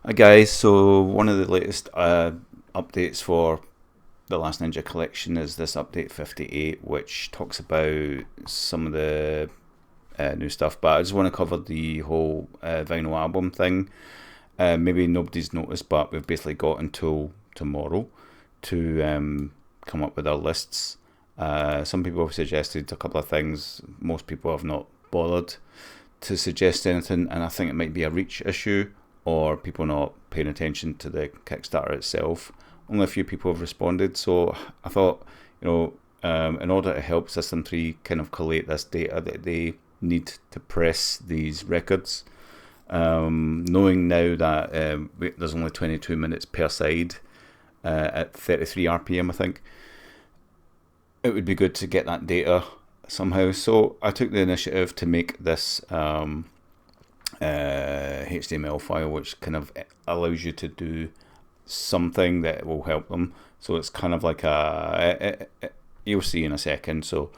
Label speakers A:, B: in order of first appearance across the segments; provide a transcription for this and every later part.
A: Hi guys, so one of the latest updates for the Last Ninja collection is this update 58, which talks about some of the new stuff, but I just want to cover the whole vinyl album thing. Maybe nobody's noticed, but we've basically got until tomorrow to come up with our lists. Some people have suggested a couple of things, most people have not bothered to suggest anything, and I think it might be a reach issue or people not paying attention to the Kickstarter itself. Only a few people have responded, so I thought, in order to help System 3 kind of collate this data that they need to press these records, knowing now that there's only 22 minutes per side at 33 RPM, I think, it would be good to get that data somehow. So I took the initiative to make this HTML file, which kind of allows you to do something that will help them. So it's kind of like you'll see in a second. So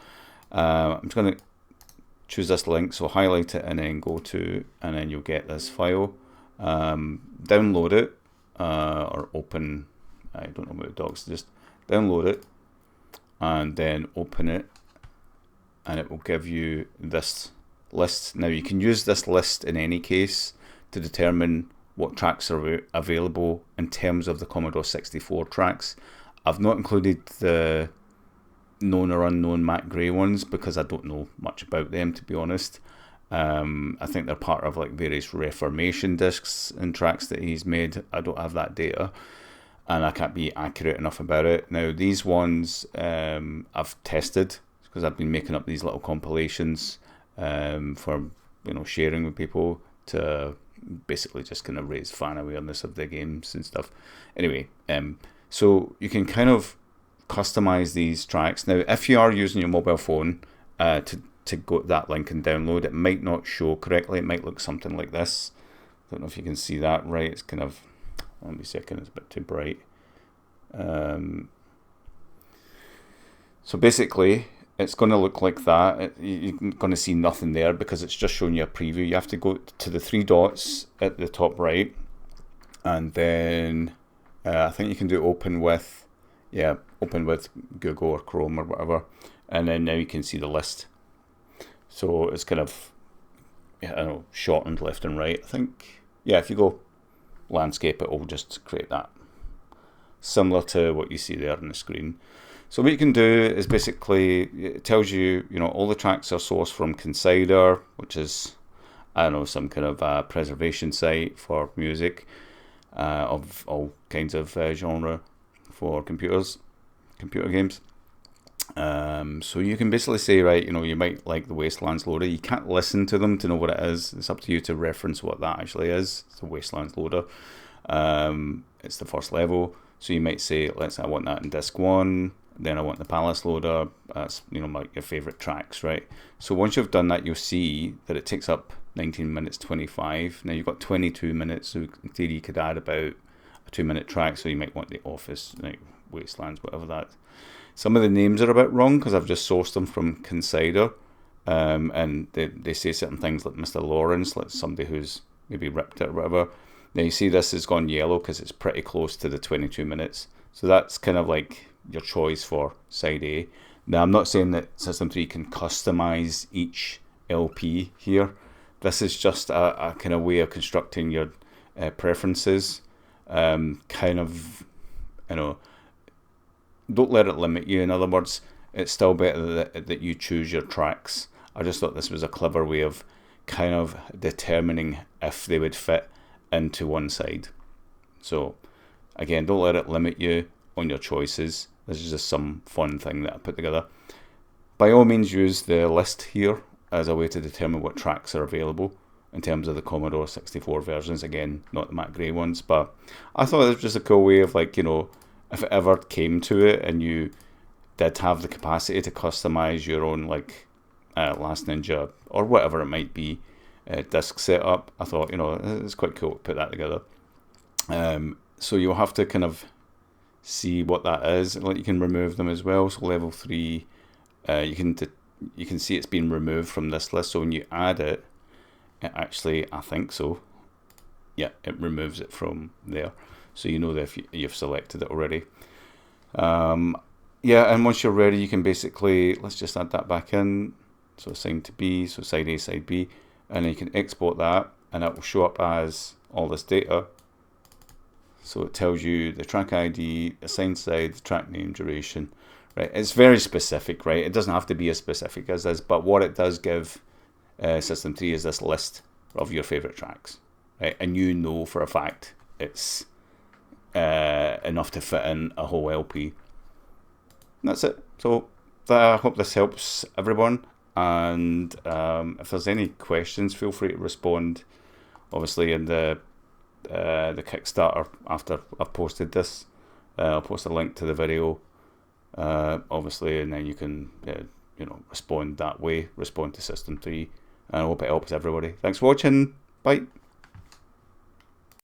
A: I'm just going to choose this link, so highlight it and then go to, and then you'll get this file. Download it or open, I don't know about docs, just download it and then open it, and it will give you this list. Now you can use this list in any case to determine what tracks are available in terms of the Commodore 64 tracks. I've not included the known or unknown Matt Gray ones because I don't know much about them, to be honest. I think they're part of like various Reformation discs and tracks that he's made. I don't have that data and I can't be accurate enough about it. Now these ones I've tested because I've been making up these little compilations for sharing with people to basically just kind of raise fan awareness of the games and stuff. Anyway, so you can kind of customize these tracks. Now, if you are using your mobile phone to go to that link and download, it might not show correctly. It might look something like this. I don't know if you can see that right. It's kind of, let me see, it's a bit too bright. So basically, it's going to look like that. You're going to see nothing there because it's just showing you a preview. You have to go to the three dots at the top right, and then I think you can do open with Google or Chrome or whatever, and then now you can see the list. So it's kind of, shortened left and right. I think, if you go landscape, it will just create that, similar to what you see there on the screen. So what you can do is basically, it tells you, all the tracks are sourced from Consider, which is, some kind of preservation site for music of all kinds of genre for computer games. So you can basically say, right, you might like the Wastelands loader. You can't listen to them to know what it is. It's up to you to reference what that actually is. It's a Wastelands loader. It's the first level. So you might say, let's say I want that in disc 1. Then I want the Palace loader. That's your favorite tracks, right? So once you've done that, you'll see that it takes up 19 minutes 25. Now you've got 22 minutes, so in theory you could add about a 2-minute track. So you might want the Office, Wastelands, whatever that. Some of the names are a bit wrong because I've just sourced them from Consider, and they say certain things like Mr. Lawrence, like somebody who's maybe ripped it or whatever. Now you see this has gone yellow because it's pretty close to the 22 minutes. So that's kind of like your choice for side A. Now I'm not saying that System 3 can customize each LP here. This is just a kind of way of constructing your preferences. Don't let it limit you. In other words, it's still better that you choose your tracks. I just thought this was a clever way of kind of determining if they would fit into one side. So again, don't let it limit you on your choices. This is just some fun thing that I put together. By all means, use the list here as a way to determine what tracks are available in terms of the Commodore 64 versions. Again, not the Matt Gray ones, but I thought it was just a cool way of if it ever came to it and you did have the capacity to customize your own Last Ninja or whatever it might be disc setup, I thought it's quite cool to put that together. So you'll have to kind of see what that is. You can remove them as well. So level 3, you can see it's been removed from this list. So when you add it, actually, I think so. yeah, it removes it from there. So you know that if you've selected it already. Yeah, and once you're ready, you can basically, let's just add that back in. So assigned to B, so side A, side B, and then you can export that, and that will show up as all this data. So it tells you the track ID, assigned side, the track name, duration, right? It's very specific, right? It doesn't have to be as specific as this, but what it does give System 3 is this list of your favorite tracks, right? And you know for a fact it's enough to fit in a whole LP. And that's it. So I hope this helps everyone. And if there's any questions, feel free to respond. Obviously, in the Kickstarter after I've posted this, I'll post a link to the video. Obviously, and then you can respond that way. Respond to System 3. And I hope it helps everybody. Thanks for watching. Bye.